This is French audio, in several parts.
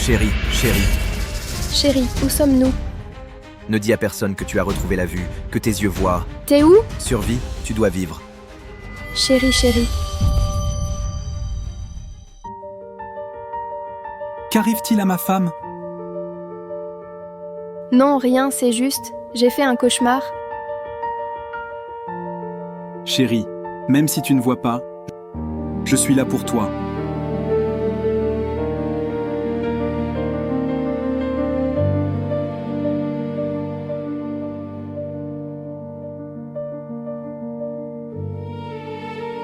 Chérie, chérie, Chérie, où sommes-nous? ne dis à personne que tu as retrouvé la vue, que tes yeux voient. T'es où? Survie, tu dois vivre. Chérie, chérie. Qu'arrive-t-il à ma femme? Non, rien, c'est juste. J'ai fait un cauchemar. Chérie, même si tu ne vois pas, je suis là pour toi.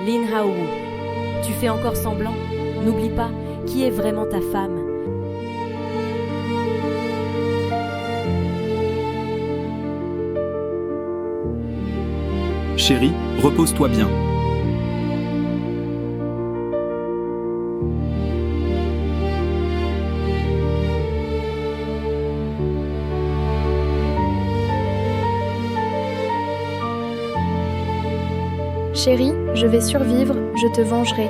Lin Hao-woo, tu fais encore semblant? N'oublie pas, qui est vraiment ta femme? Chérie, repose-toi bien. Chérie, je vais survivre, je te vengerai.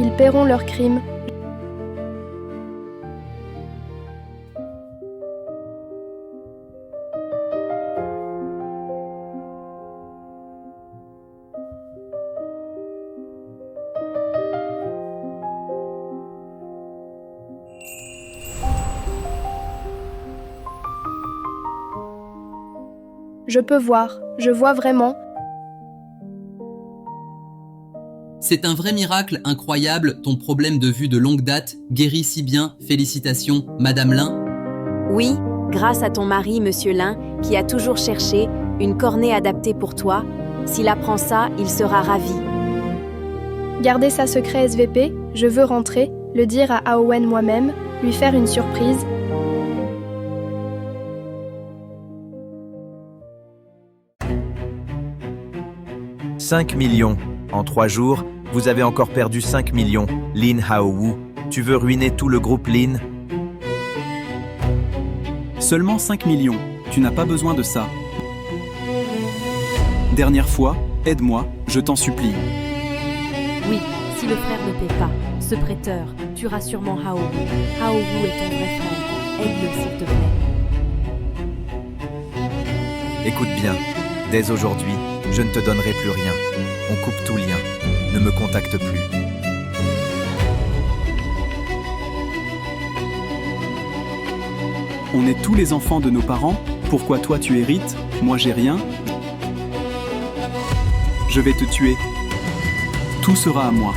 Ils paieront leurs crimes. Je peux voir, je vois vraiment. C'est un vrai miracle incroyable, ton problème de vue de longue date guérit si bien, félicitations, Madame Lin. Oui, grâce à ton mari, Monsieur Lin, qui a toujours cherché une cornée adaptée pour toi. S'il apprend ça, il sera ravi. Gardez ça secret SVP, je veux rentrer, le dire à Aowen moi-même, lui faire une surprise. « 5 millions. En 3 jours, vous avez encore perdu 5 millions. Lin Hao-woo, tu veux ruiner tout le groupe Lin? Seulement 5 millions, tu n'as pas besoin de ça. Dernière fois, aide-moi, je t'en supplie. Oui, si le frère ne paie pas, ce prêteur tuera sûrement Hao-woo. Hao-woo est ton vrai frère. Aide-le, s'il te plaît. Écoute bien, dès aujourd'hui, je ne te donnerai plus rien. On coupe tout lien. Ne me contacte plus. On est tous les enfants de nos parents, pourquoi toi tu hérites, moi j'ai rien? Je vais te tuer. Tout sera à moi.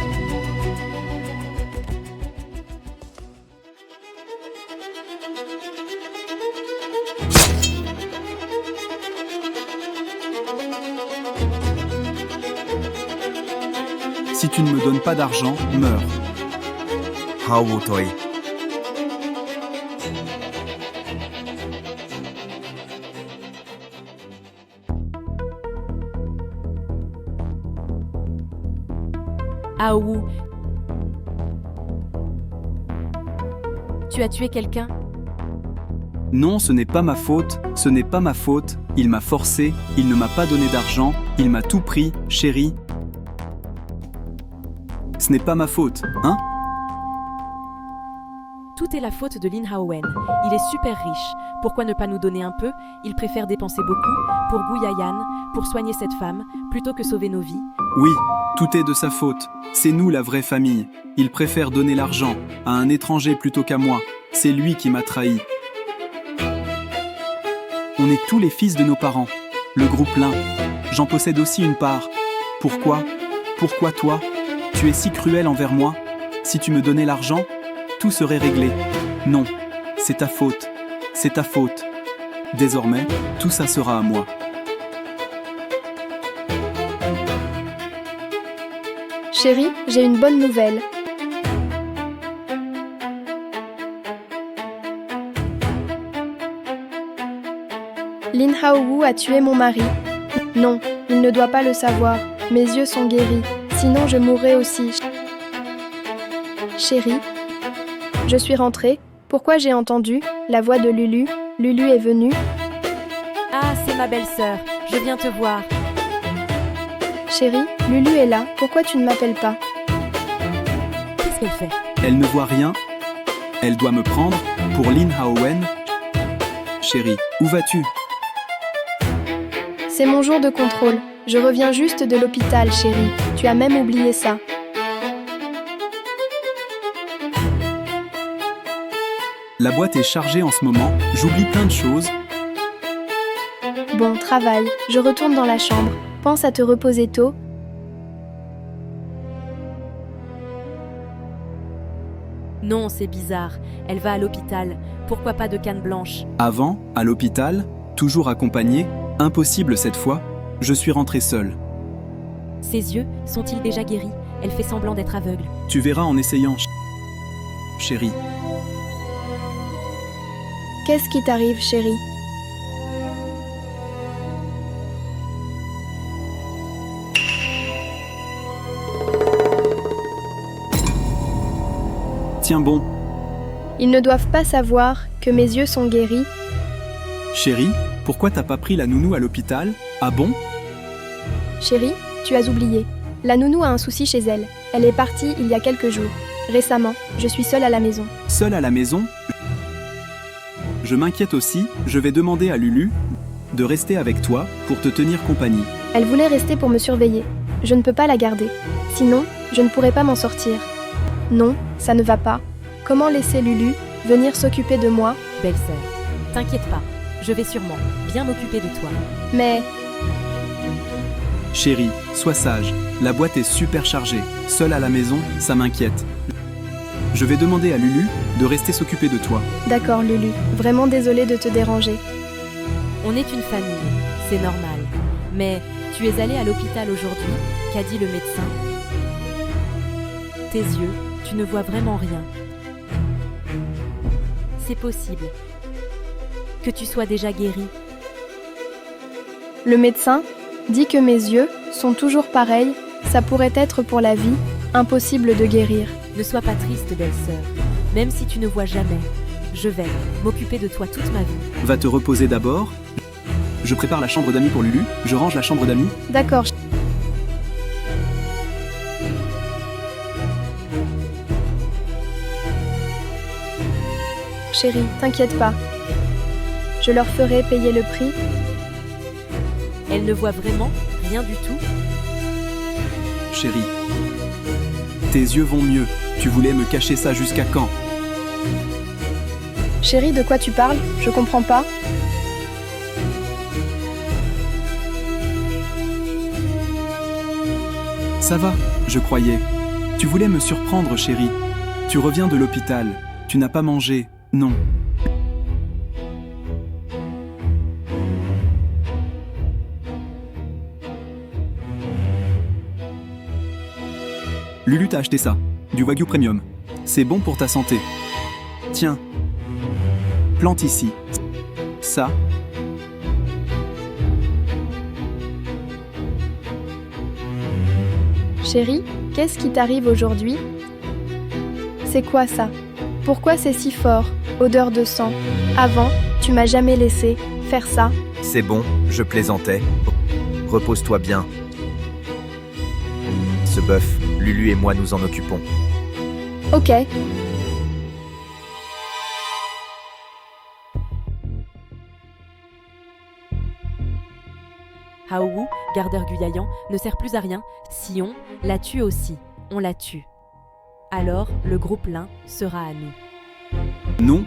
Si tu ne me donnes pas d'argent, meurs. Hao-woo toi. Hao-woo, tu as tué quelqu'un? Non, ce n'est pas ma faute, ce n'est pas ma faute, il m'a forcé, il ne m'a pas donné d'argent, il m'a tout pris, chérie. Ce n'est pas ma faute, hein? Tout est la faute de Lin Hao-wen. Il est super riche. Pourquoi ne pas nous donner un peu? Il préfère dépenser beaucoup pour Gu Yayan, pour soigner cette femme, plutôt que sauver nos vies. Oui, tout est de sa faute. C'est nous la vraie famille. Il préfère donner l'argent à un étranger plutôt qu'à moi. C'est lui qui m'a trahi. On est tous les fils de nos parents. Le groupe Lin. J'en possède aussi une part. Pourquoi? Pourquoi toi? Tu es si cruel envers moi? Si tu me donnais l'argent, tout serait réglé. Non, c'est ta faute. C'est ta faute. Désormais, tout ça sera à moi. Chérie, j'ai une bonne nouvelle. Lin Hao-woo a tué mon mari. Non, il ne doit pas le savoir. Mes yeux sont guéris. Sinon, je mourrai aussi. Chérie, je suis rentrée. Pourquoi j'ai entendu la voix de Lulu? Lulu est venue. Ah, c'est ma belle-sœur. Je viens te voir. Chérie, Lulu est là. Pourquoi tu ne m'appelles pas? Qu'est-ce qu'elle fait? Elle ne voit rien. Elle doit me prendre pour Lin Haowen. Chérie, où vas-tu? C'est mon jour de contrôle. Je reviens juste de l'hôpital, chérie. Tu as même oublié ça. La boîte est chargée en ce moment. J'oublie plein de choses. Bon, travail. Je retourne dans la chambre. Pense à te reposer tôt. Non, c'est bizarre. Elle va à l'hôpital. Pourquoi pas de canne blanche? Avant, à l'hôpital, toujours accompagnée, impossible cette fois, je suis rentré seul. Ses yeux sont-ils déjà guéris? Elle fait semblant d'être aveugle. Tu verras en essayant, chérie. Qu'est-ce qui t'arrive, chérie? Tiens bon, Ils ne doivent pas savoir que mes yeux sont guéris. chérie, pourquoi t'as pas pris la nounou à l'hôpital? Ah bon? Chérie, tu as oublié. La nounou a un souci chez elle. Elle est partie il y a quelques jours. Récemment, je suis seule à la maison. Seule à la maison? Je m'inquiète aussi, je vais demander à Lulu de rester avec toi pour te tenir compagnie. Elle voulait rester pour me surveiller. Je ne peux pas la garder. Sinon, je ne pourrais pas m'en sortir. Non, ça ne va pas. Comment laisser Lulu venir s'occuper de moi? Belle-sœur, t'inquiète pas. Je vais sûrement bien m'occuper de toi. Mais Chérie, sois sage, la boîte est super chargée. Seule à la maison, ça m'inquiète. Je vais demander à Lulu de rester s'occuper de toi. d'accord, Lulu. Vraiment désolée de te déranger. On est une famille, c'est normal. Mais tu es allée à l'hôpital aujourd'hui, qu'a dit le médecin? Tes yeux, tu ne vois vraiment rien. C'est possible que tu sois déjà guérie. Le médecin dit que mes yeux sont toujours pareils. Ça pourrait être pour la vie, impossible de guérir. Ne sois pas triste, belle-sœur. Même si tu ne vois jamais, je vais m'occuper de toi toute ma vie. Va te reposer d'abord. Je prépare la chambre d'amis pour Lulu. Je range la chambre d'amis. D'accord. Chérie, t'inquiète pas. Je leur ferai payer le prix. Elle ne voit vraiment rien du tout. Chérie, tes yeux vont mieux. Tu voulais me cacher ça jusqu'à quand? Chérie, de quoi tu parles? Je comprends pas. Ça va, je croyais. Tu voulais me surprendre, chérie. Tu reviens de l'hôpital. Tu n'as pas mangé. Non. Lulu t'a acheté ça. Du Wagyu Premium. C'est bon pour ta santé. Tiens. Plante ici. Ça. Chérie, qu'est-ce qui t'arrive aujourd'hui? C'est quoi ça? Pourquoi c'est si fort? Odeur de sang. Avant, tu m'as jamais laissé faire ça. C'est bon, je plaisantais. Repose-toi bien. Ce bœuf, Lulu et moi nous en occupons. Ok. Haowu, gardeur guyaillant, ne sert plus à rien. Si on la tue aussi, on la tue. Alors, le groupe Lin sera à nous. Non.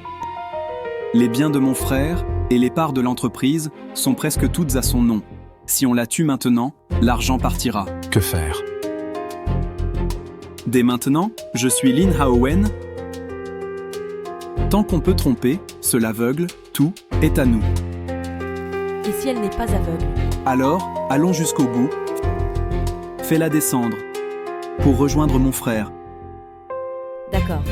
Les biens de mon frère et les parts de l'entreprise sont presque toutes à son nom. Si on la tue maintenant, l'argent partira. Que faire? Dès maintenant, je suis Lin Haowen. Tant qu'on peut tromper, ce l'aveugle, tout est à nous. Et si elle n'est pas aveugle? Alors, allons jusqu'au bout. Fais-la descendre pour rejoindre mon frère. D'accord.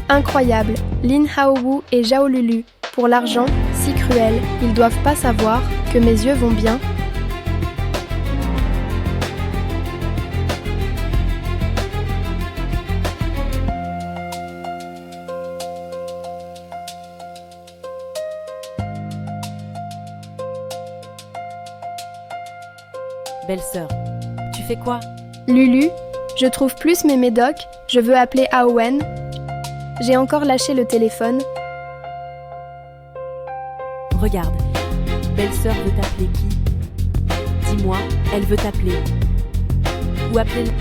Incroyable. Lin Haowu et Zhao Lulu. Pour l'argent, si cruel, ils doivent pas savoir que mes yeux vont bien. Belle-sœur, tu fais quoi? Lulu, je trouve plus mes médocs, je veux appeler Aowen. J'ai encore lâché le téléphone. Regarde, belle-sœur veut t'appeler qui? Dis-moi, elle veut t'appeler. Ou appeler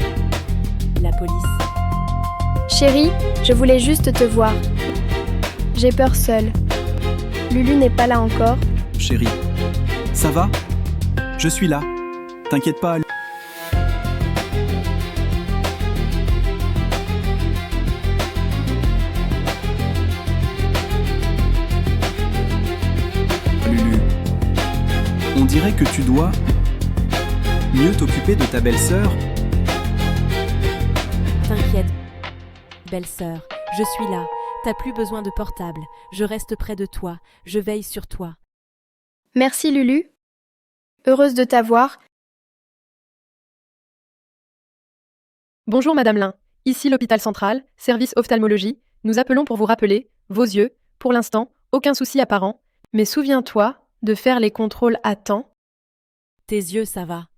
la police. Chérie, je voulais juste te voir. J'ai peur seule. Lulu n'est pas là encore. Chérie, ça va? Je suis là. T'inquiète pas. Lulu, on dirait que tu dois mieux t'occuper de ta belle-sœur. T'inquiète, belle-sœur, je suis là. T'as plus besoin de portable. Je reste près de toi. Je veille sur toi. Merci Lulu. Heureuse de t'avoir. Bonjour Madame Lin, ici l'hôpital central, service ophtalmologie. Nous appelons pour vous rappeler, vos yeux, pour l'instant, aucun souci apparent, mais souviens-toi de faire les contrôles à temps. Tes yeux, ça va.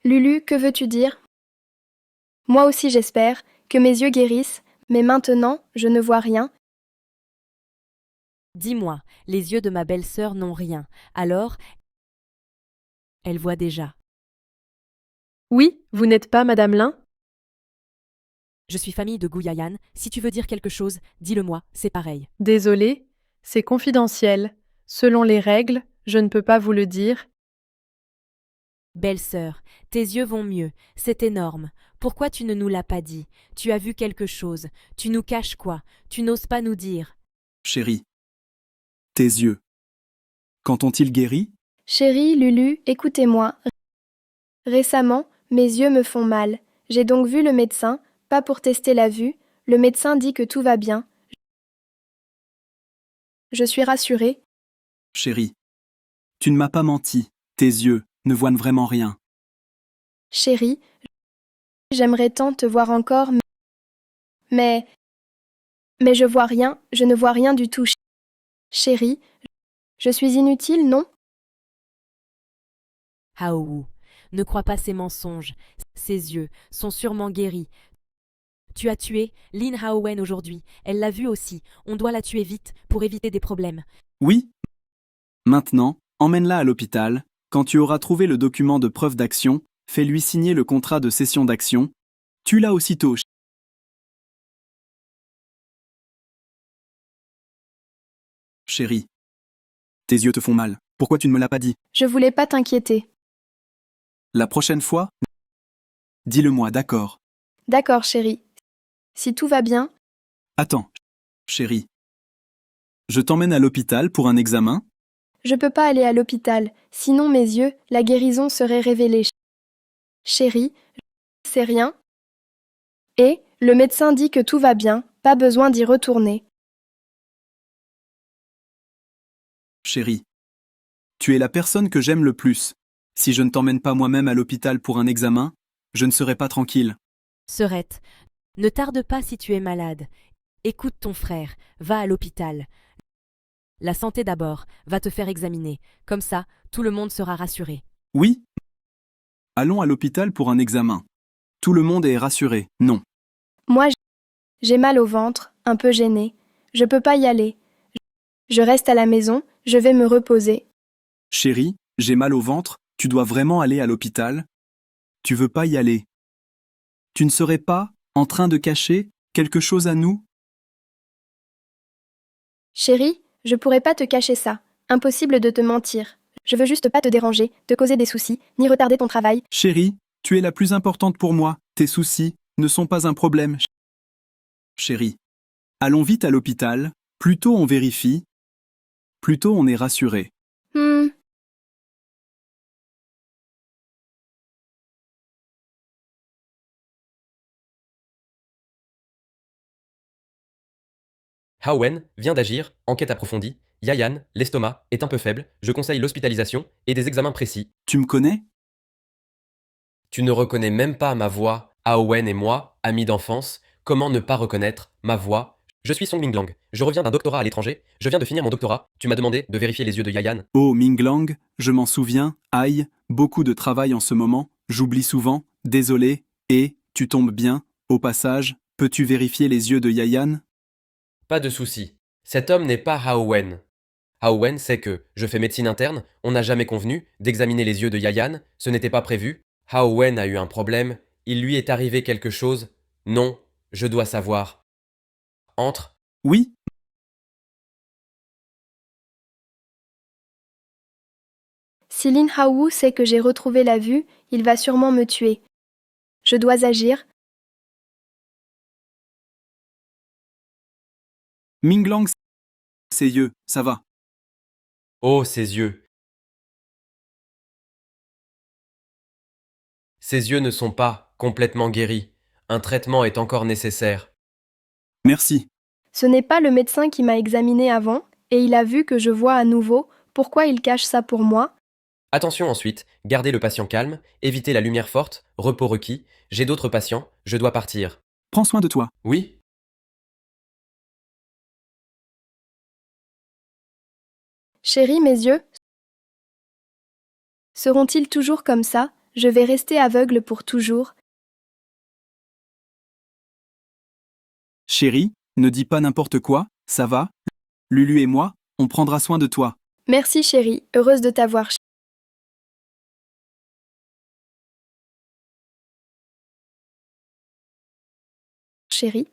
Lulu, que veux-tu dire? Moi aussi j'espère que mes yeux guérissent, mais maintenant je ne vois rien. Dis-moi, les yeux de ma belle-sœur n'ont rien. Alors, elle voit déjà. Oui, vous n'êtes pas Madame Lin? Je suis famille de Gouyayan. Si tu veux dire quelque chose, dis-le-moi, c'est pareil. Désolée, c'est confidentiel. Selon les règles, je ne peux pas vous le dire. Belle-sœur, tes yeux vont mieux. C'est énorme. Pourquoi tu ne nous l'as pas dit? Tu as vu quelque chose. Tu nous caches quoi? Tu n'oses pas nous dire. Chérie, tes yeux. Quand ont-ils guéri? Chérie, Lulu, écoutez-moi. Récemment, mes yeux me font mal. J'ai donc vu le médecin, pas pour tester la vue. Le médecin dit que tout va bien. Je suis rassurée. Chérie, tu ne m'as pas menti. Tes yeux ne voient vraiment rien. Chérie, j'aimerais tant te voir encore, mais je vois rien, je ne vois rien du tout. Chérie, je suis inutile, non? Haowu, ne crois pas ces mensonges. Ses yeux sont sûrement guéris. Tu as tué Lin Haowen aujourd'hui. Elle l'a vu aussi. On doit la tuer vite pour éviter des problèmes. Oui. Maintenant, emmène-la à l'hôpital. Quand tu auras trouvé le document de preuve d'action, fais-lui signer le contrat de cession d'action. Tue-la aussitôt. Chérie, tes yeux te font mal. Pourquoi tu ne me l'as pas dit? Je voulais pas t'inquiéter. La prochaine fois, dis-le-moi, d'accord? D'accord, chérie. Si tout va bien, Attends, chérie. Je t'emmène à l'hôpital pour un examen? je peux pas aller à l'hôpital, sinon mes yeux, la guérison serait révélée. Chérie, c'est rien. Et, le médecin dit que tout va bien, pas besoin d'y retourner. Chérie, tu es la personne que j'aime le plus. Si je ne t'emmène pas moi-même à l'hôpital pour un examen, je ne serai pas tranquille. Sœurette, ne tarde pas si tu es malade. Écoute ton frère, va à l'hôpital. La santé d'abord, va te faire examiner. Comme ça, tout le monde sera rassuré. Oui? Allons à l'hôpital pour un examen. Tout le monde est rassuré, non? Moi, j'ai mal au ventre, un peu gênée. Je peux pas y aller. Je reste à la maison, je vais me reposer. Chérie, j'ai mal au ventre, tu dois vraiment aller à l'hôpital? Tu veux pas y aller? Tu ne serais pas en train de cacher quelque chose à nous? Chérie, je pourrais pas te cacher ça. Impossible de te mentir. Je veux juste pas te déranger, te causer des soucis, ni retarder ton travail. Chérie, tu es la plus importante pour moi. Tes soucis ne sont pas un problème. Chérie, allons vite à l'hôpital. Plus tôt on vérifie, plus tôt on est rassuré. Haowen vient d'agir, enquête approfondie. Yayan, l'estomac, est un peu faible, je conseille l'hospitalisation et des examens précis. Tu me connais? Tu ne reconnais même pas ma voix, Haowen et moi, amis d'enfance, comment ne pas reconnaître ma voix? Je suis Song Minglang. Je reviens d'un doctorat à l'étranger. Je viens de finir mon doctorat. Tu m'as demandé de vérifier les yeux de Yayan. Oh Minglang, je m'en souviens, aïe, beaucoup de travail en ce moment, j'oublie souvent, désolé, et, tu tombes bien, au passage, peux-tu vérifier les yeux de Yayan? Pas de souci. Cet homme n'est pas Hao Wen. Hao Wen sait que je fais médecine interne, on n'a jamais convenu d'examiner les yeux de Yayan, ce n'était pas prévu. Hao Wen a eu un problème, il lui est arrivé quelque chose. Non, je dois savoir. Entre. Oui? Si Lin Haowu sait que j'ai retrouvé la vue, il va sûrement me tuer. Je dois agir. Minglang, ses yeux, ça va. Oh, ses yeux. Ses yeux ne sont pas complètement guéris. Un traitement est encore nécessaire. Merci. Ce n'est pas le médecin qui m'a examiné avant, et il a vu que je vois à nouveau. Pourquoi il cache ça pour moi? Attention ensuite, gardez le patient calme, évitez la lumière forte, repos requis. J'ai d'autres patients, je dois partir. Prends soin de toi. Oui? Chérie, mes yeux seront-ils toujours comme ça? Je vais rester aveugle pour toujours. Chérie, ne dis pas n'importe quoi, ça va? Lulu et moi, on prendra soin de toi. Merci chérie, heureuse de t'avoir. Chérie,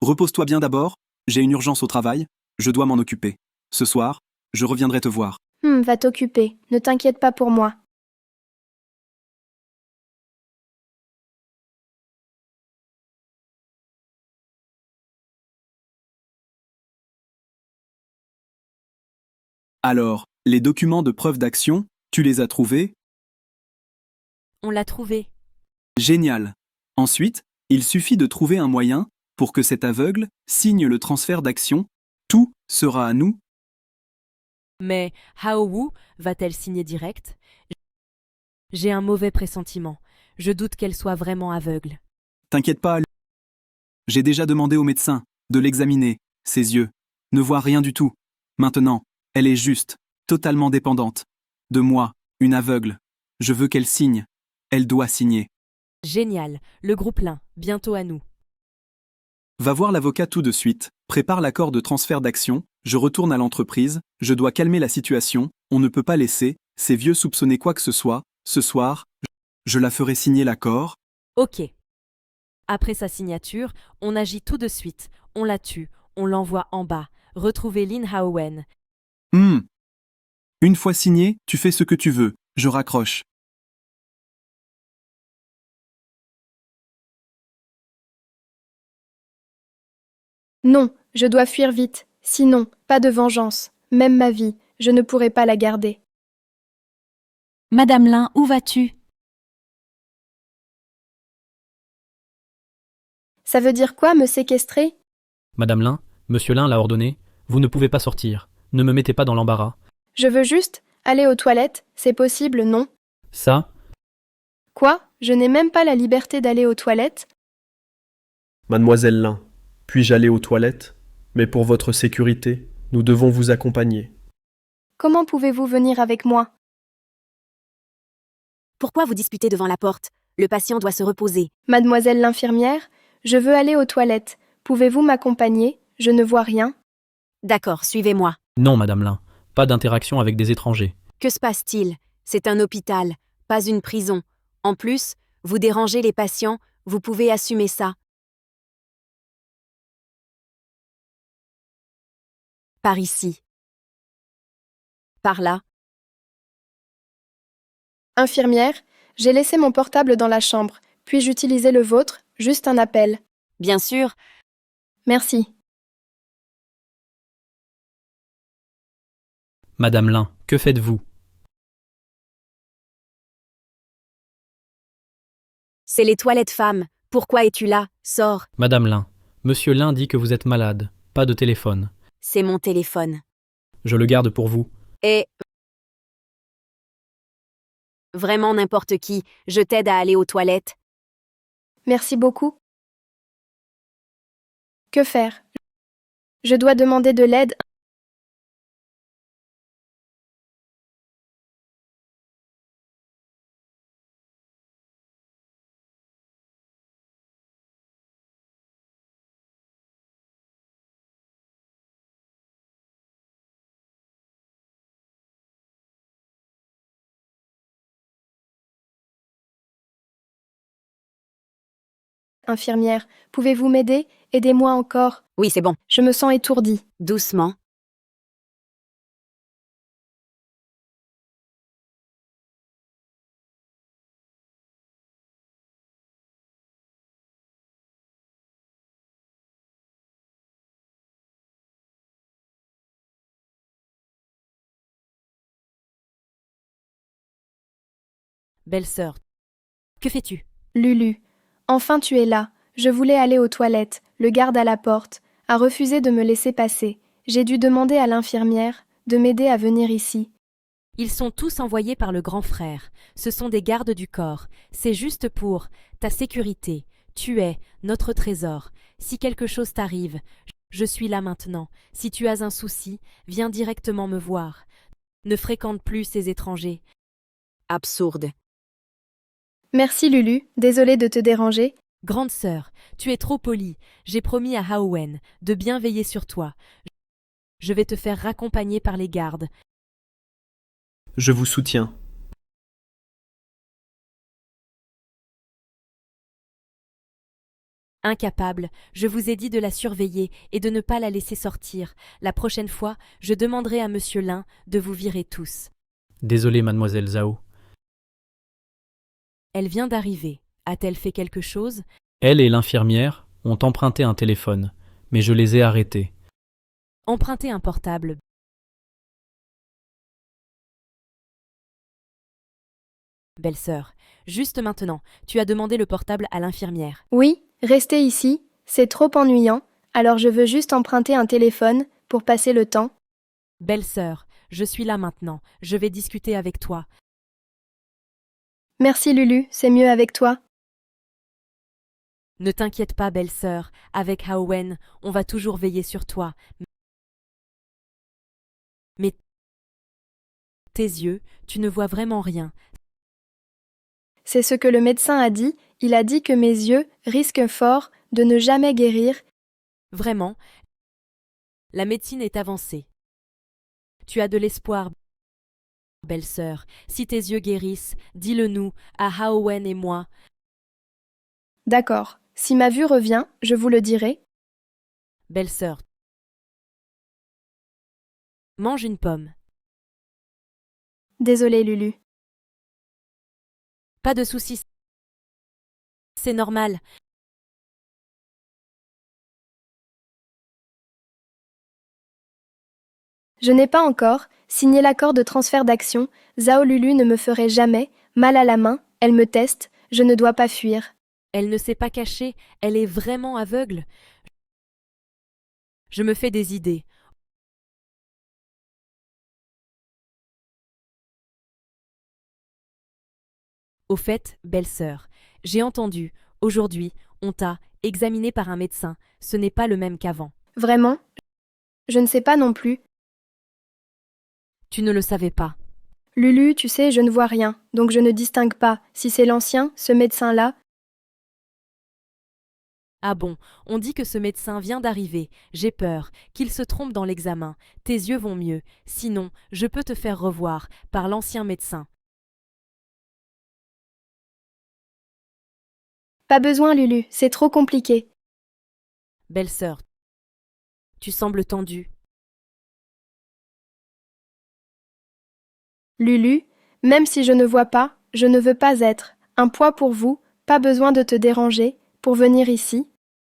Repose-toi bien d'abord, j'ai une urgence au travail, je dois m'en occuper. Ce soir, je reviendrai te voir. va t'occuper, ne t'inquiète pas pour moi. Alors, les documents de preuve d'action, tu les as trouvés? On l'a trouvé. Génial. Ensuite, il suffit de trouver un moyen pour que cet aveugle signe le transfert d'action. Tout sera à nous. Mais Hao Wu va-t-elle signer direct? J'ai un mauvais pressentiment. Je doute qu'elle soit vraiment aveugle. T'inquiète pas. J'ai déjà demandé au médecin de l'examiner. Ses yeux ne voient rien du tout. Maintenant, elle est juste, totalement dépendante. De moi, une aveugle. Je veux qu'elle signe. Elle doit signer. Génial. Le groupe Lin, bientôt à nous. Va voir l'avocat tout de suite. Prépare l'accord de transfert d'action. Je retourne à l'entreprise. Je dois calmer la situation. On ne peut pas laisser ces vieux soupçonner quoi que ce soit. Ce soir, je la ferai signer l'accord. Ok. Après sa signature, on agit tout de suite. On la tue. On l'envoie en bas. Retrouver Lin Haowen. Une fois signé, tu fais ce que tu veux. Je raccroche. Non, je dois fuir vite. Sinon, pas de vengeance. Même ma vie, je ne pourrai pas la garder. Madame Lin, où vas-tu? Ça veut dire quoi, me séquestrer? Madame Lin, Monsieur Lin l'a ordonné, vous ne pouvez pas sortir. Ne me mettez pas dans l'embarras. Je veux juste aller aux toilettes, c'est possible, non? Ça, Quoi? Je n'ai même pas la liberté d'aller aux toilettes? Mademoiselle Lin, puis-je aller aux toilettes? Mais pour votre sécurité, nous devons vous accompagner. Comment pouvez-vous venir avec moi? Pourquoi vous disputez devant la porte? Le patient doit se reposer. Mademoiselle l'infirmière, je veux aller aux toilettes. Pouvez-vous m'accompagner? Je ne vois rien. D'accord, suivez-moi. non, Madame Lin, pas d'interaction avec des étrangers. Que se passe-t-il? C'est un hôpital, pas une prison. En plus, vous dérangez les patients, vous pouvez assumer ça. Par ici. Par là. Infirmière, j'ai laissé mon portable dans la chambre. Puis-je utiliser le vôtre? Juste un appel. Bien sûr. Merci. Madame Lin, que faites-vous? C'est les toilettes femmes. Pourquoi es-tu là? Sors. Madame Lin, Monsieur Lin dit que vous êtes malade. Pas de téléphone. C'est mon téléphone. Je le garde pour vous. Et... Vraiment n'importe qui, je t'aide à aller aux toilettes. Merci beaucoup. Que faire? Je dois demander de l'aide. Infirmière, pouvez-vous m'aider? Aidez-moi encore. Oui, c'est bon. Je me sens étourdie. Doucement. Belle-sœur, que fais-tu? Lulu. Enfin tu es là. Je voulais aller aux toilettes. Le garde à la porte a refusé de me laisser passer. J'ai dû demander à l'infirmière de m'aider à venir ici. Ils sont tous envoyés par le grand frère. Ce sont des gardes du corps. C'est juste pour ta sécurité. Tu es notre trésor. Si quelque chose t'arrive, je suis là maintenant. Si tu as un souci, viens directement me voir. Ne fréquente plus ces étrangers. Absurde. Merci Lulu, désolée de te déranger. Grande sœur, tu es trop polie. J'ai promis à Haowen de bien veiller sur toi. Je vais te faire raccompagner par les gardes. Je vous soutiens. Incapable, je vous ai dit de la surveiller et de ne pas la laisser sortir. La prochaine fois, je demanderai à Monsieur Lin de vous virer tous. Désolé, mademoiselle Zhao. Elle vient d'arriver. A-t-elle fait quelque chose? Elle et l'infirmière ont emprunté un téléphone, mais je les ai arrêtés. Empruntez un portable. Belle-sœur, juste maintenant, tu as demandé le portable à l'infirmière. Oui, restez ici, c'est trop ennuyant, alors je veux juste emprunter un téléphone pour passer le temps. Belle-sœur, je suis là maintenant, je vais discuter avec toi. Merci Lulu, c'est mieux avec toi. Ne t'inquiète pas, belle-sœur, avec Haowen, on va toujours veiller sur toi. Mais tes yeux, tu ne vois vraiment rien. C'est ce que le médecin a dit, il a dit que mes yeux risquent fort de ne jamais guérir. Vraiment, la médecine est avancée. Tu as de l'espoir, belle-sœur. Si tes yeux guérissent, dis-le nous, à Haowen et moi. D'accord, si ma vue revient, je vous le dirai. Belle-sœur, mange une pomme. Désolée Lulu. Pas de soucis. C'est normal. Je n'ai pas encore signé l'accord de transfert d'action. Zhao Lulu ne me ferait jamais mal à la main, elle me teste, je ne dois pas fuir. Elle ne s'est pas cachée, elle est vraiment aveugle. Je me fais des idées. Au fait, belle-sœur, j'ai entendu, aujourd'hui, on t'a examiné par un médecin. Ce n'est pas le même qu'avant. Vraiment? Je ne sais pas non plus. Tu ne le savais pas. Lulu, tu sais, je ne vois rien, donc je ne distingue pas si c'est l'ancien, ce médecin-là. Ah bon, on dit que ce médecin vient d'arriver. J'ai peur qu'il se trompe dans l'examen. Tes yeux vont mieux. Sinon, je peux te faire revoir par l'ancien médecin. Pas besoin, Lulu, c'est trop compliqué. Belle-sœur, tu sembles tendue. Lulu, même si je ne vois pas, je ne veux pas être un poids pour vous, pas besoin de te déranger pour venir ici.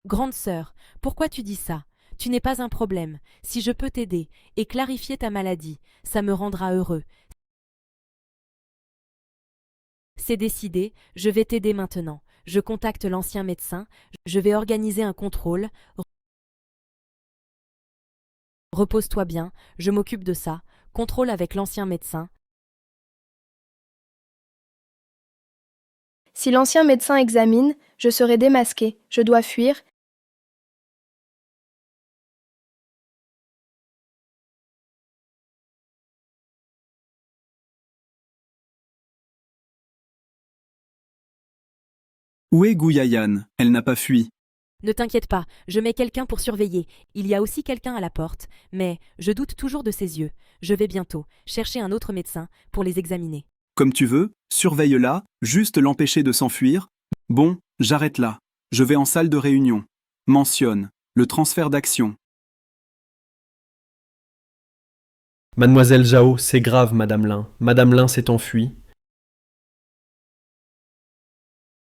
Grande sœur, pourquoi tu dis ça? Tu n'es pas un problème. Si je peux t'aider et clarifier ta maladie, ça me rendra heureux. C'est décidé, je vais t'aider maintenant. Je contacte l'ancien médecin, je vais organiser un contrôle. Repose-toi bien, je m'occupe de ça. Contrôle avec l'ancien médecin. Si l'ancien médecin examine, je serai démasquée, je dois fuir, Où est Gu Yayan? Elle n'a pas fui. Ne t'inquiète pas, je mets quelqu'un pour surveiller. Il y a aussi quelqu'un à la porte, mais je doute toujours de ses yeux. Je vais bientôt chercher un autre médecin pour les examiner. Comme tu veux, surveille-la, juste l'empêcher de s'enfuir. Bon, j'arrête là. Je vais en salle de réunion. Mentionne le transfert d'action. Mademoiselle Zhao, c'est grave, Madame Lin. Madame Lin s'est enfuie.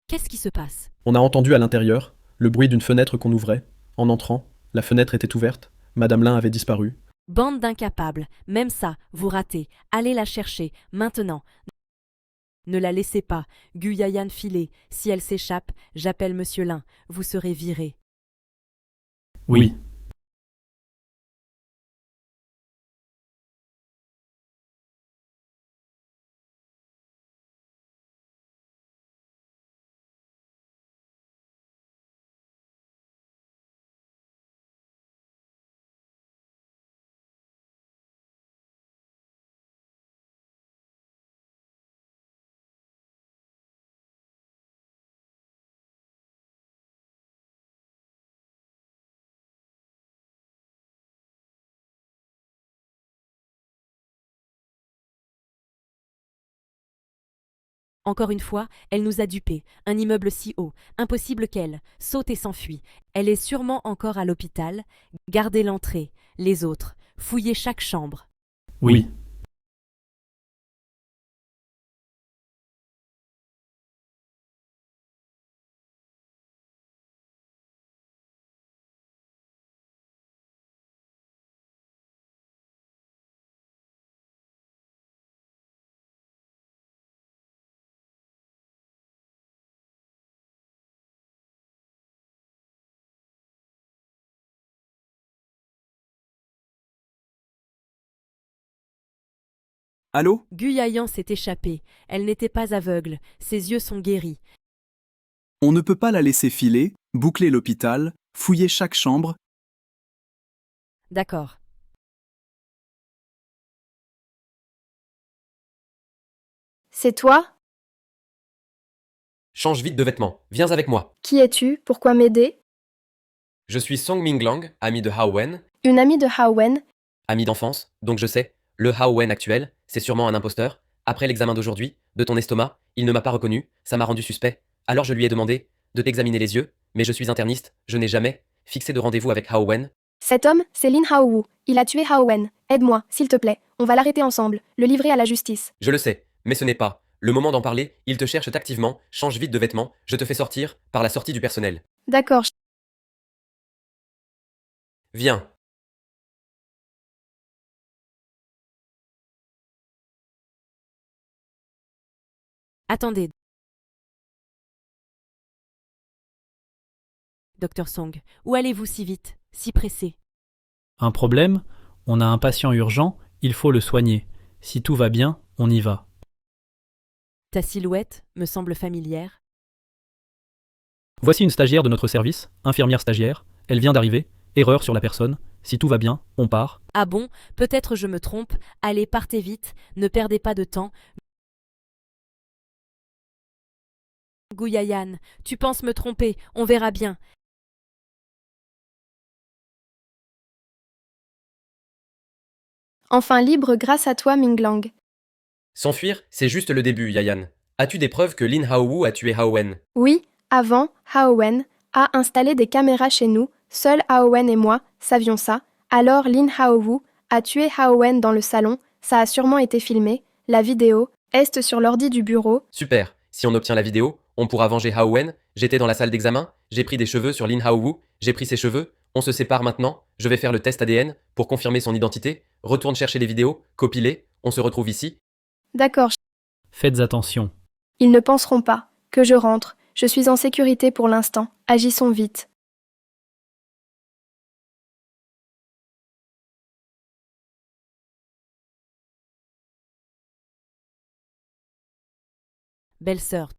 Qu'est-ce qui se passe? On a entendu à l'intérieur le bruit d'une fenêtre qu'on ouvrait. En entrant, la fenêtre était ouverte. Madame Lin avait disparu. Bande d'incapables, même ça, vous ratez. Allez la chercher, maintenant. Ne la laissez pas, Gu Yayan filer. Si elle s'échappe, j'appelle Monsieur Lin. Vous serez viré. Oui. Encore une fois, elle nous a dupés. Un immeuble si haut, impossible qu'elle saute et s'enfuit. Elle est sûrement encore à l'hôpital. Gardez l'entrée. Les autres, fouillez chaque chambre. Oui. Allô? Gu Yayan s'est échappée. Elle n'était pas aveugle. Ses yeux sont guéris. On ne peut pas la laisser filer, boucler l'hôpital, fouiller chaque chambre. D'accord. C'est toi? Change vite de vêtements. Viens avec moi. Qui es-tu? Pourquoi m'aider? Je suis Song Minglang, ami de Hao Wen, Une amie de Hawen. ami d'enfance, donc je sais, le Hao Wen actuel, c'est sûrement un imposteur. Après l'examen d'aujourd'hui, de ton estomac, il ne m'a pas reconnu, ça m'a rendu suspect. Alors je lui ai demandé de t'examiner les yeux, mais je suis interniste, je n'ai jamais fixé de rendez-vous avec Hao Wen. Cet homme, c'est Lin Haowu. Il a tué Haowen. Aide-moi, s'il te plaît. On va l'arrêter ensemble, le livrer à la justice. Je le sais, mais ce n'est pas le moment d'en parler, il te cherche activement, change vite de vêtements, je te fais sortir par la sortie du personnel. D'accord. Viens. Attendez. Docteur Song, où allez-vous si vite, si pressé? Un problème? On a un patient urgent, il faut le soigner. Si tout va bien, on y va. Ta silhouette me semble familière. Voici une stagiaire de notre service, infirmière stagiaire. Elle vient d'arriver. Erreur sur la personne. Si tout va bien, on part. Ah bon, peut-être je me trompe. Allez, partez vite, ne perdez pas de temps. Gu Yayan, tu penses me tromper, on verra bien. Enfin libre grâce à toi, Minglang. S'enfuir, c'est juste le début, Yayan. As-tu des preuves que Lin Haowu a tué Hao Wen? Oui, avant, Haowen a installé des caméras chez nous. Seul Haowen et moi savions ça. Alors Lin Haowu a tué Haowen dans le salon. Ça a sûrement été filmé. La vidéo est sur l'ordi du bureau. Super, si on obtient la vidéo, on pourra venger Hao Wen. J'étais dans la salle d'examen, j'ai pris des cheveux sur Lin Haowu, j'ai pris ses cheveux, on se sépare maintenant, je vais faire le test ADN pour confirmer son identité, retourne chercher les vidéos, copie-les, on se retrouve ici. D'accord, Faites attention. ils ne penseront pas que je rentre. Je suis en sécurité pour l'instant. Agissons vite. Belle-sœur.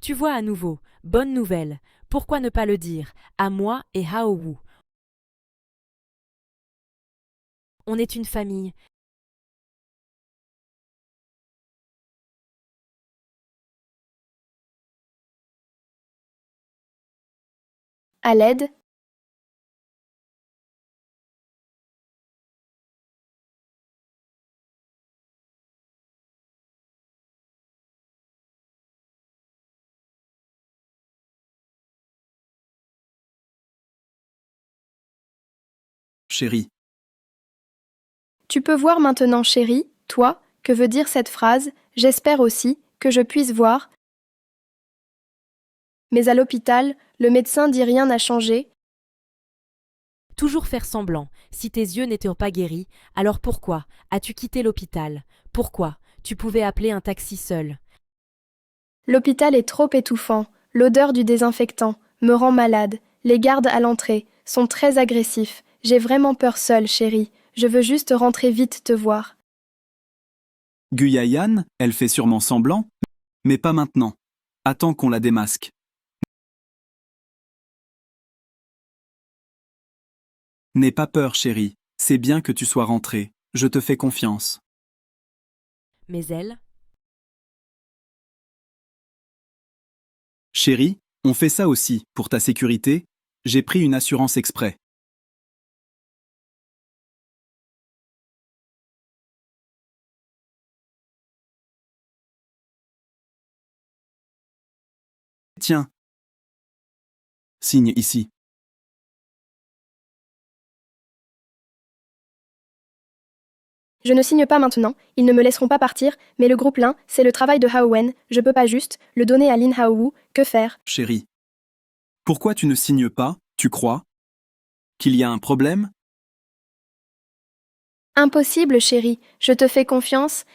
Tu vois à nouveau, bonne nouvelle. Pourquoi ne pas le dire, à moi et Haowu? On est une famille. À l'aide? Chérie, Tu peux voir maintenant, chérie, toi, que veut dire cette phrase, j'espère aussi que je puisse voir. Mais à l'hôpital, le médecin dit rien n'a changé. Toujours faire semblant. Si tes yeux n'étaient pas guéris, alors pourquoi as-tu quitté l'hôpital? Pourquoi tu pouvais appeler un taxi seul? L'hôpital est trop étouffant, l'odeur du désinfectant me rend malade, les gardes à l'entrée sont très agressifs, j'ai vraiment peur seule, chérie, je veux juste rentrer vite te voir. Guyayan, elle fait sûrement semblant, mais pas maintenant. Attends qu'on la démasque. N'aie pas peur, chérie. C'est bien que tu sois rentrée. Je te fais confiance. Mais elle? Chérie, on fait ça aussi, pour ta sécurité. J'ai pris une assurance exprès. Tiens. Signe ici. Je ne signe pas maintenant, ils ne me laisseront pas partir, mais le groupe Lin, c'est le travail de Haowen, je peux pas juste le donner à Lin Haowu, que faire? Chérie. Pourquoi tu ne signes pas, tu crois? Qu'il y a un problème? Impossible, chérie, je te fais confiance.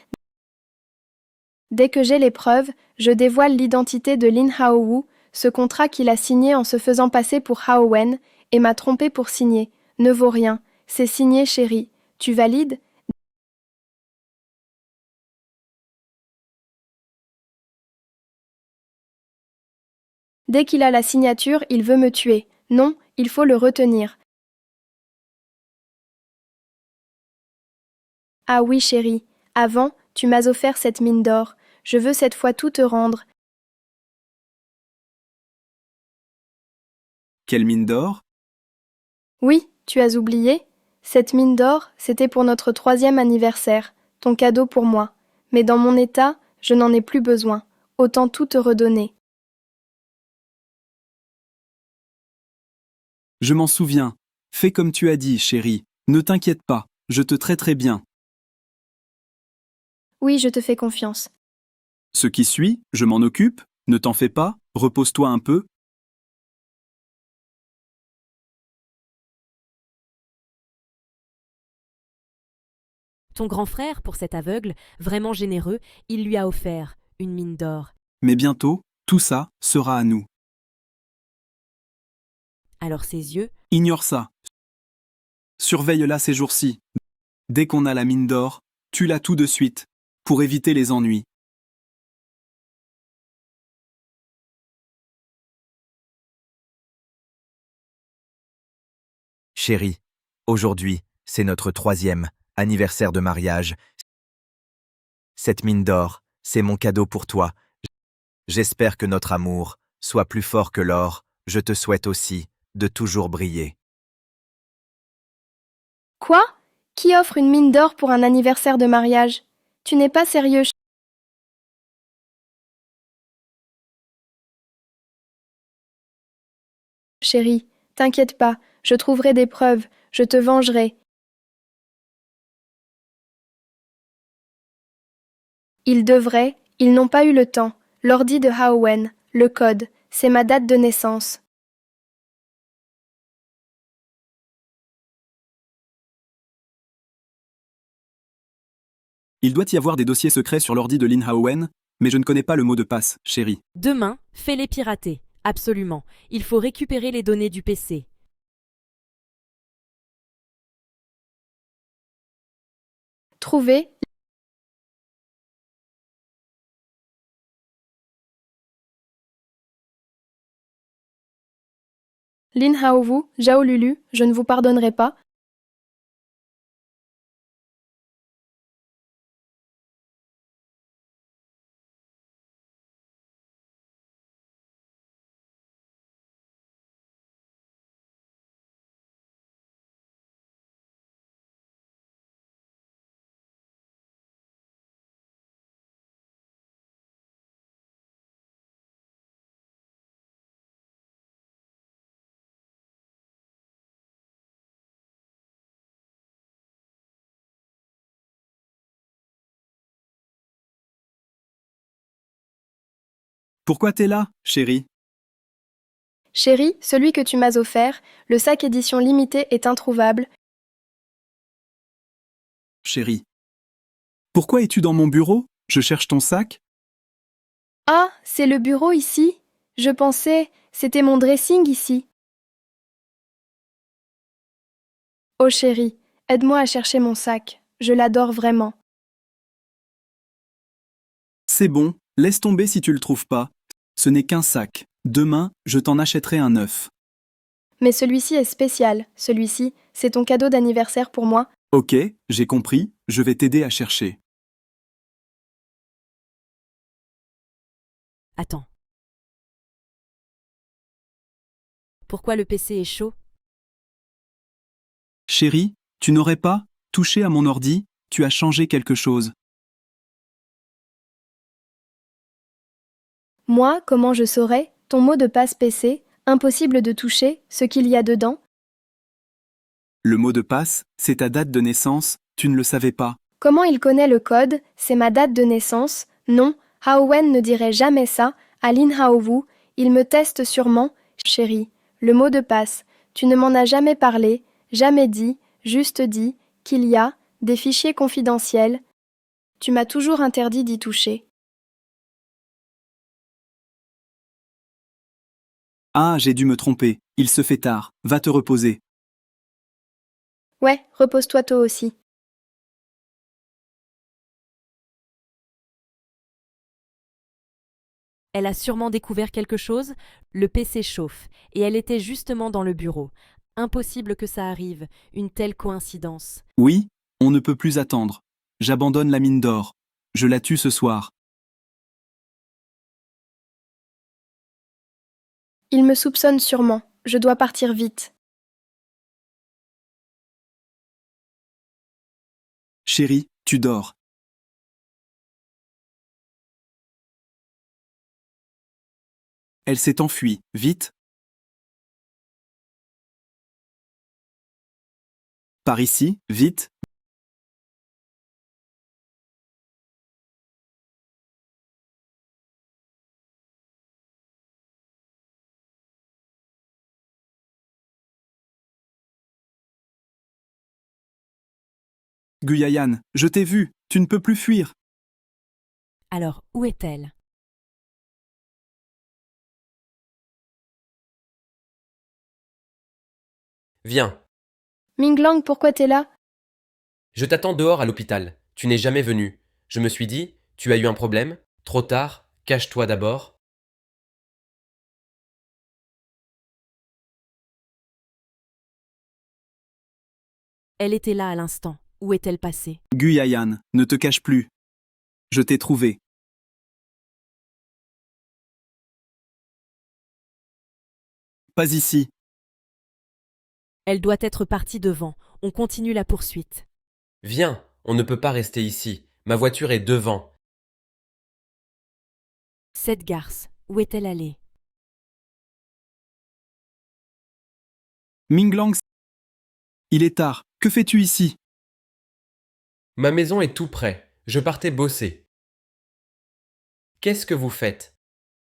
Dès que j'ai les preuves, je dévoile l'identité de Lin Haowu, ce contrat qu'il a signé en se faisant passer pour Haowen, et m'a trompé pour signer, ne vaut rien, c'est signé, chérie. Tu valides? Dès qu'il a la signature, il veut me tuer. Non, il faut le retenir. Ah oui, chérie. Avant, tu m'as offert cette mine d'or. Je veux cette fois tout te rendre. Quelle mine d'or? Oui, tu as oublié? Cette mine d'or, c'était pour notre 3e anniversaire, ton cadeau pour moi. Mais dans mon état, je n'en ai plus besoin. Autant tout te redonner. Je m'en souviens. Fais comme tu as dit, chérie. Ne t'inquiète pas, je te traiterai bien. Oui, je te fais confiance. Ce qui suit, je m'en occupe. Ne t'en fais pas, repose-toi un peu. Ton grand frère, pour cet aveugle, vraiment généreux, il lui a offert une mine d'or. Mais bientôt, tout ça sera à nous. Alors ses yeux, Ignore ça. Surveille-la ces jours-ci. Dès qu'on a la mine d'or, tue-la tout de suite, pour éviter les ennuis. Chérie, aujourd'hui, c'est notre 3e anniversaire de mariage. Cette mine d'or, c'est mon cadeau pour toi. J'espère que notre amour soit plus fort que l'or. Je te souhaite aussi de toujours briller. Quoi? Qui offre une mine d'or pour un anniversaire de mariage? Tu n'es pas sérieux. Chérie, t'inquiète pas, je trouverai des preuves, je te vengerai. Ils n'ont pas eu le temps. L'ordi de Haowen, le code, c'est ma date de naissance. Il doit y avoir des dossiers secrets sur l'ordi de Lin Haowen, mais je ne connais pas le mot de passe, chérie. demain, fais-les pirater. Absolument. Il faut récupérer les données du PC. Trouver. Lin Haowu, Zhao Lulu, je ne vous pardonnerai pas. Pourquoi t'es là, chérie? Chérie, celui que tu m'as offert, le sac édition limitée est introuvable. Chérie. Pourquoi es-tu dans mon bureau? Je cherche ton sac. Ah, c'est le bureau ici. Je pensais, c'était mon dressing ici. Oh chérie, aide-moi à chercher mon sac. Je l'adore vraiment. C'est bon, laisse tomber si tu le trouves pas. Ce n'est qu'un sac. Demain, je t'en achèterai un neuf. Mais celui-ci est spécial. Celui-ci, c'est ton cadeau d'anniversaire pour moi. Ok, j'ai compris, je vais t'aider à chercher. Attends. Pourquoi le PC est chaud? Chérie, tu n'aurais pas touché à mon ordi? Tu as changé quelque chose. Moi, comment je saurais? Ton mot de passe PC, impossible de toucher, ce qu'il y a dedans. Le mot de passe, c'est ta date de naissance, tu ne le savais pas. Comment il connaît le code? C'est ma date de naissance. Non, Haowen ne dirait jamais ça. Aline Haowu, il me teste sûrement. Chérie, le mot de passe. Tu ne m'en as jamais parlé, jamais dit, juste dit, qu'il y a des fichiers confidentiels. Tu m'as toujours interdit d'y toucher. Ah, j'ai dû me tromper, il se fait tard, va te reposer. Ouais, repose-toi toi aussi. Elle a sûrement découvert quelque chose, le PC chauffe, et elle était justement dans le bureau. Impossible que ça arrive, une telle coïncidence. Oui, on ne peut plus attendre. J'abandonne la mine d'or. Je la tue ce soir. Il me soupçonne sûrement. Je dois partir vite. Chérie, tu dors. Elle s'est enfuie, vite. Par ici, vite. Guyayan, je t'ai vu, tu ne peux plus fuir. Alors, où est-elle? Viens, Minglang, pourquoi t'es là? je t'attends dehors à l'hôpital. Tu n'es jamais venu. Je me suis dit, tu as eu un problème? Trop tard, cache-toi d'abord. Elle était là à l'instant. Où est-elle passée? Guyayan, ne te cache plus. Je t'ai trouvé. Pas ici. Elle doit être partie devant. On continue la poursuite. Viens, on ne peut pas rester ici. Ma voiture est devant. Cette garce, où est-elle allée? Minglang, il est tard. Que fais-tu ici? Ma maison est tout près. Je partais bosser. Qu'est-ce que vous faites?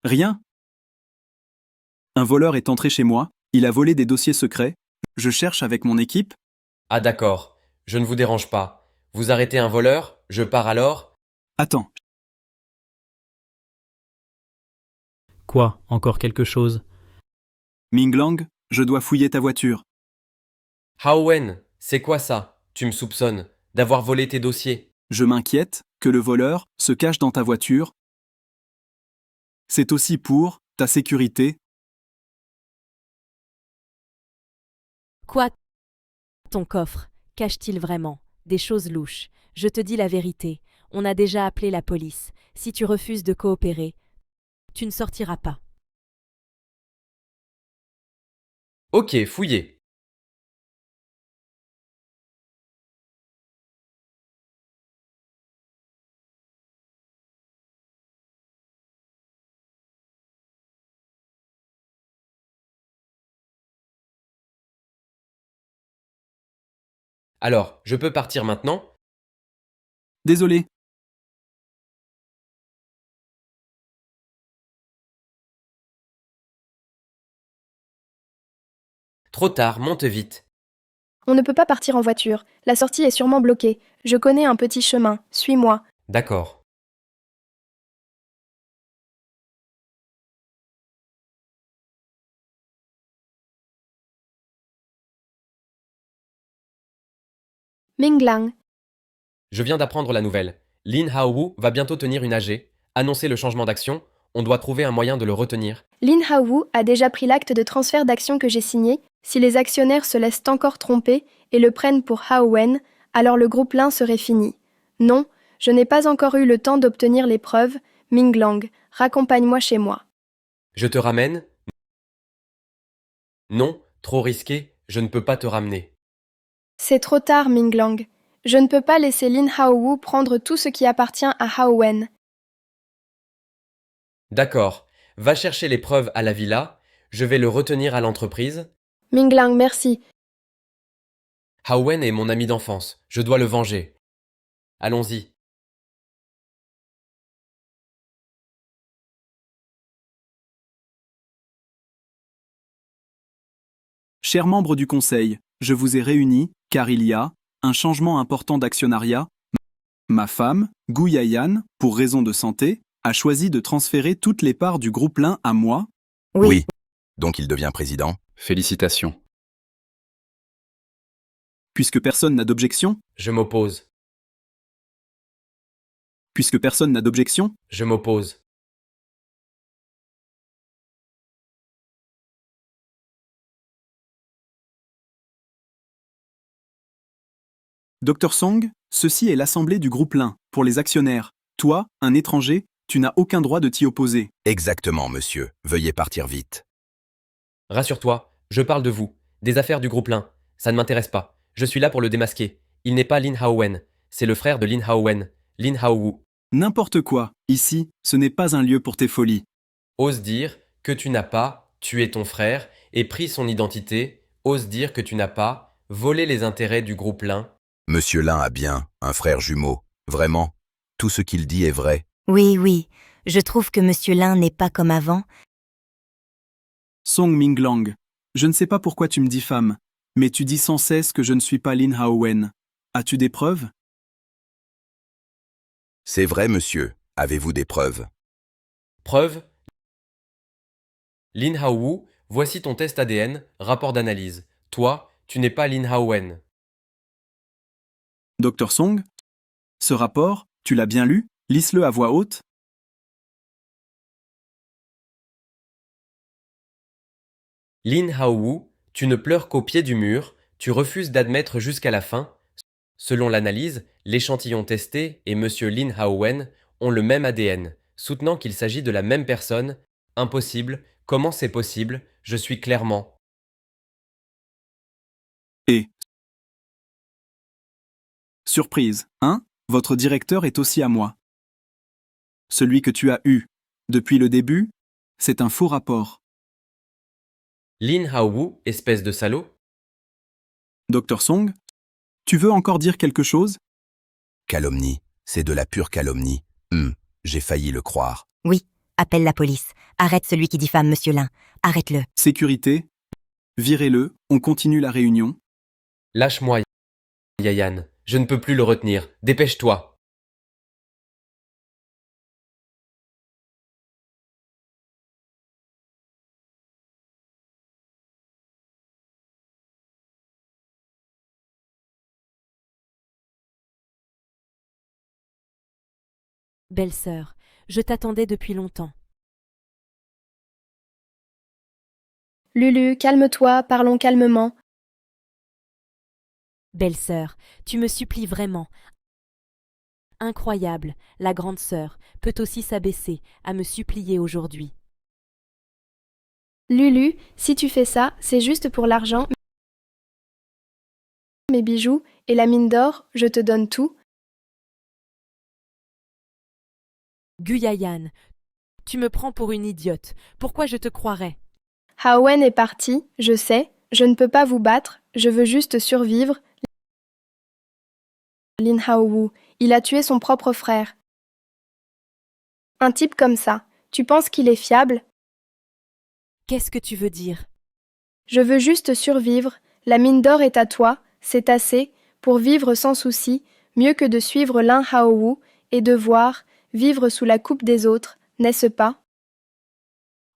Rien. Un voleur est entré chez moi. Il a volé des dossiers secrets. Je cherche avec mon équipe. Ah d'accord, je ne vous dérange pas. Vous arrêtez un voleur, je pars alors. Attends. Quoi? Encore quelque chose? Minglang, je dois fouiller ta voiture. Haowen, c'est quoi ça? Tu me soupçonnes d'avoir volé tes dossiers. Je m'inquiète que le voleur se cache dans ta voiture. C'est aussi pour ta sécurité. Quoi? Ton coffre, cache-t-il vraiment des choses louches? Je te dis la vérité. On a déjà appelé la police. Si tu refuses de coopérer, tu ne sortiras pas. Ok, fouillez. Alors, je peux partir maintenant? Désolé. Trop tard, monte vite. On ne peut pas partir en voiture. La sortie est sûrement bloquée. Je connais un petit chemin. Suis-moi. D'accord. Minglang. Je viens d'apprendre la nouvelle. Lin Haowu va bientôt tenir une AG, annoncer le changement d'action, on doit trouver un moyen de le retenir. Lin Haowu a déjà pris l'acte de transfert d'action que j'ai signé. Si les actionnaires se laissent encore tromper et le prennent pour Haowen, alors le groupe Lin serait fini. Non, je n'ai pas encore eu le temps d'obtenir les preuves. Minglang, raccompagne-moi chez moi. Je te ramène? Non, trop risqué, je ne peux pas te ramener. C'est trop tard, Minglang. Je ne peux pas laisser Lin Haowu prendre tout ce qui appartient à Haowen. D'accord, va chercher les preuves à la villa, je vais le retenir à l'entreprise. Minglang, merci. Haowen est mon ami d'enfance, je dois le venger. Allons-y. Chers membres du Conseil, je vous ai réunis car il y a un changement important d'actionnariat. Ma femme, Gu Yayan, pour raison de santé, a choisi de transférer toutes les parts du groupe Lin à moi. Oui. Donc il devient président. Félicitations. Puisque personne n'a d'objection, Je m'oppose. puisque personne n'a d'objection, Je m'oppose. Dr Song, ceci est l'assemblée du groupe Lin, pour les actionnaires. Toi, un étranger, tu n'as aucun droit de t'y opposer. Exactement, monsieur. Veuillez partir vite. Rassure-toi, je parle de vous, des affaires du groupe Lin. Ça ne m'intéresse pas. Je suis là pour le démasquer. Il n'est pas Lin Haowen. C'est le frère de Lin Haowen, Lin Haowu. N'importe quoi, ici, ce n'est pas un lieu pour tes folies. Ose dire que tu n'as pas tué ton frère et pris son identité. Ose dire que tu n'as pas volé les intérêts du groupe Lin. Monsieur Lin a bien un frère jumeau. Vraiment. Tout ce qu'il dit est vrai. Oui, oui, je trouve que Monsieur Lin n'est pas comme avant. Song Minglang, je ne sais pas pourquoi tu me diffames, mais tu dis sans cesse que je ne suis pas Lin Haowen. As-tu des preuves? C'est vrai, monsieur. Avez-vous des preuves? Preuve? Lin Haowu, voici ton test ADN, rapport d'analyse. Toi, tu n'es pas Lin Haowen. Dr Song, ce rapport, tu l'as bien lu? Lis-le à voix haute. Lin Haowu, tu ne pleures qu'au pied du mur, tu refuses d'admettre jusqu'à la fin. Selon l'analyse, l'échantillon testé et Monsieur Lin Haowen ont le même ADN, soutenant qu'il s'agit de la même personne. Impossible, comment c'est possible? Je suis clairement. Et surprise, hein? Votre directeur est aussi à moi. Celui que tu as eu depuis le début, c'est un faux rapport. Lin Haowu, espèce de salaud? Dr Song, tu veux encore dire quelque chose? Calomnie. C'est de la pure calomnie. J'ai failli le croire. Oui, appelle la police. Arrête celui qui diffame Monsieur Lin. Arrête-le. Sécurité. Virez-le, on continue la réunion. Lâche-moi, Yayan. Je ne peux plus le retenir. Dépêche-toi. Belle-sœur, je t'attendais depuis longtemps. Lulu, calme-toi, parlons calmement. Belle-sœur, tu me supplies vraiment. Incroyable, la grande sœur peut aussi s'abaisser à me supplier aujourd'hui. Lulu, si tu fais ça, c'est juste pour l'argent. Mes bijoux et la mine d'or, je te donne tout. Gu Yayan, tu me prends pour une idiote. Pourquoi je te croirais? Haowen est parti, je sais, je ne peux pas vous battre, je veux juste survivre. Lin Haowu, il a tué son propre frère. Un type comme ça, tu penses qu'il est fiable? Qu'est-ce que tu veux dire? Je veux juste survivre, la mine d'or est à toi, c'est assez, pour vivre sans souci, mieux que de suivre Lin Haowu et devoir vivre sous la coupe des autres, n'est-ce pas?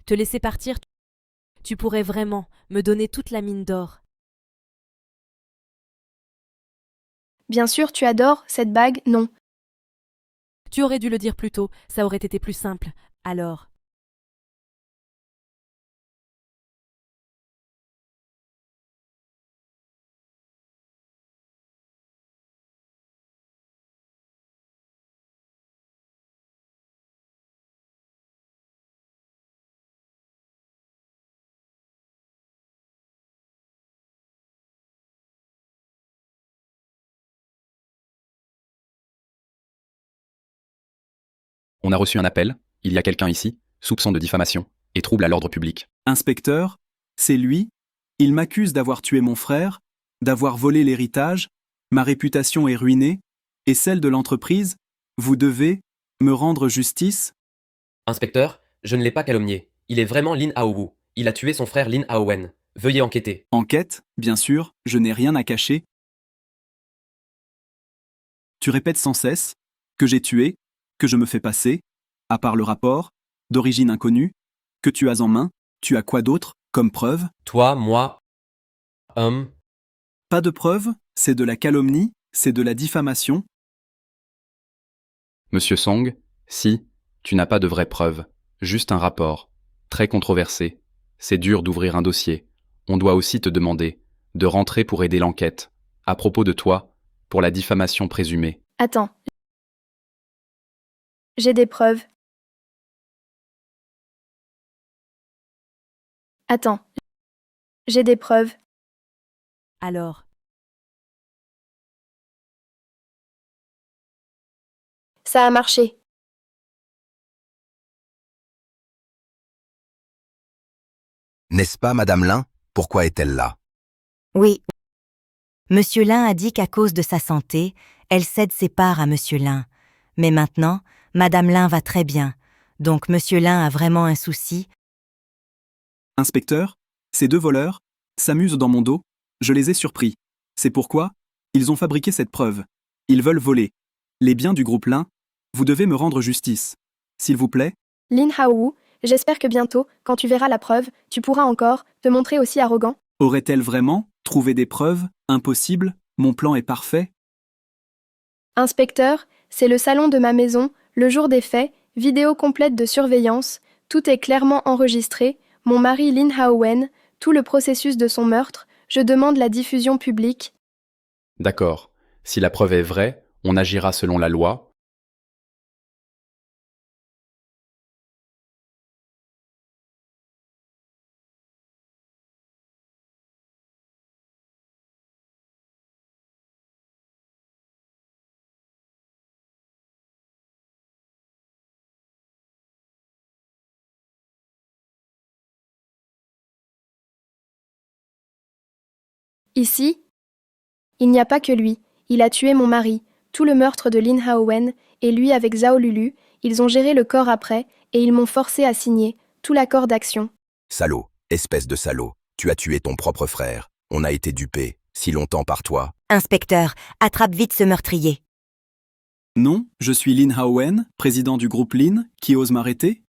Te laisser partir, tu pourrais vraiment me donner toute la mine d'or. Bien sûr, tu adores cette bague, non. Tu aurais dû le dire plus tôt, ça aurait été plus simple. Alors, On a reçu un appel, il y a quelqu'un ici, soupçon de diffamation et trouble à l'ordre public. Inspecteur, c'est lui. Il m'accuse d'avoir tué mon frère, d'avoir volé l'héritage, ma réputation est ruinée, et celle de l'entreprise. Vous devez me rendre justice. Inspecteur, je ne l'ai pas calomnié. Il est vraiment Lin Haowu. Il a tué son frère Lin Haowen. Veuillez enquêter. Enquête, bien sûr, je n'ai rien à cacher. Tu répètes sans cesse que j'ai tué, que je me fais passer, à part le rapport, d'origine inconnue, que tu as en main, tu as quoi d'autre, comme preuve? Toi, moi, homme. Pas de preuve, c'est de la calomnie, c'est de la diffamation. Monsieur Song, si, tu n'as pas de vraies preuves, juste un rapport, très controversé. C'est dur d'ouvrir un dossier. On doit aussi te demander de rentrer pour aider l'enquête. À propos de toi, pour la diffamation présumée. Attends. J'ai des preuves. Attends. J'ai des preuves. alors, Ça a marché. N'est-ce pas, Madame Lin? Pourquoi est-elle là? Oui. Monsieur Lin a dit qu'à cause de sa santé, elle cède ses parts à Monsieur Lin. Mais maintenant, Madame Lin va très bien. Donc Monsieur Lin a vraiment un souci. Inspecteur, ces deux voleurs s'amusent dans mon dos, je les ai surpris. C'est pourquoi ils ont fabriqué cette preuve. Ils veulent voler les biens du groupe Lin. Vous devez me rendre justice. S'il vous plaît. Lin Haowu, j'espère que bientôt, quand tu verras la preuve, tu pourras encore te montrer aussi arrogant. Aurait-elle vraiment trouvé des preuves? Impossible, mon plan est parfait. Inspecteur, c'est le salon de ma maison, le jour des faits, vidéo complète de surveillance, tout est clairement enregistré, mon mari Lin Haowen, tout le processus de son meurtre, je demande la diffusion publique. D'accord. Si la preuve est vraie, on agira selon la loi. Ici, il n'y a pas que lui, il a tué mon mari, tout le meurtre de Lin Haowen, et lui avec Zhao Lulu, ils ont géré le corps après, et ils m'ont forcé à signer tout l'accord d'action. Salaud, espèce de salaud, tu as tué ton propre frère. On a été dupés, si longtemps par toi. Inspecteur, attrape vite ce meurtrier. Non, je suis Lin Haowen, président du groupe Lin, qui ose m'arrêter?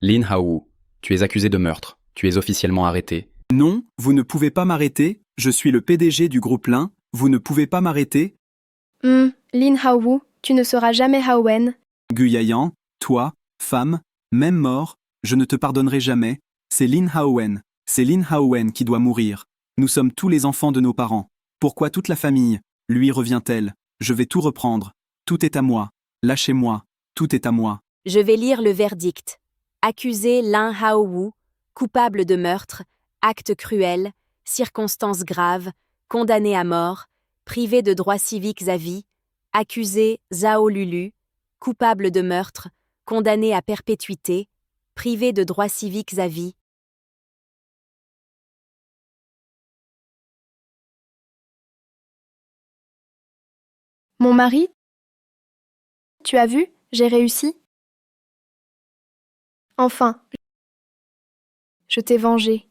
Lin Haowu, tu es accusé de meurtre. Tu es officiellement arrêté. Non, vous ne pouvez pas m'arrêter, je suis le PDG du groupe Lin, vous ne pouvez pas m'arrêter. Lin Haowu, tu ne seras jamais Haowen. Guyayan, toi, femme, même mort, je ne te pardonnerai jamais. C'est Lin Haowen. C'est Lin Haowen qui doit mourir. Nous sommes tous les enfants de nos parents. Pourquoi toute la famille lui revient-elle? Je vais tout reprendre. Tout est à moi. Lâchez-moi. Tout est à moi. Je vais lire le verdict. Accusé Lin Haowu, coupable de meurtre, acte cruel, circonstances graves, condamné à mort, privé de droits civiques à vie, accusé Zhao Lulu, coupable de meurtre, condamné à perpétuité, privé de droits civiques à vie. Mon mari? Tu as vu, j'ai réussi. Enfin, je t'ai vengé.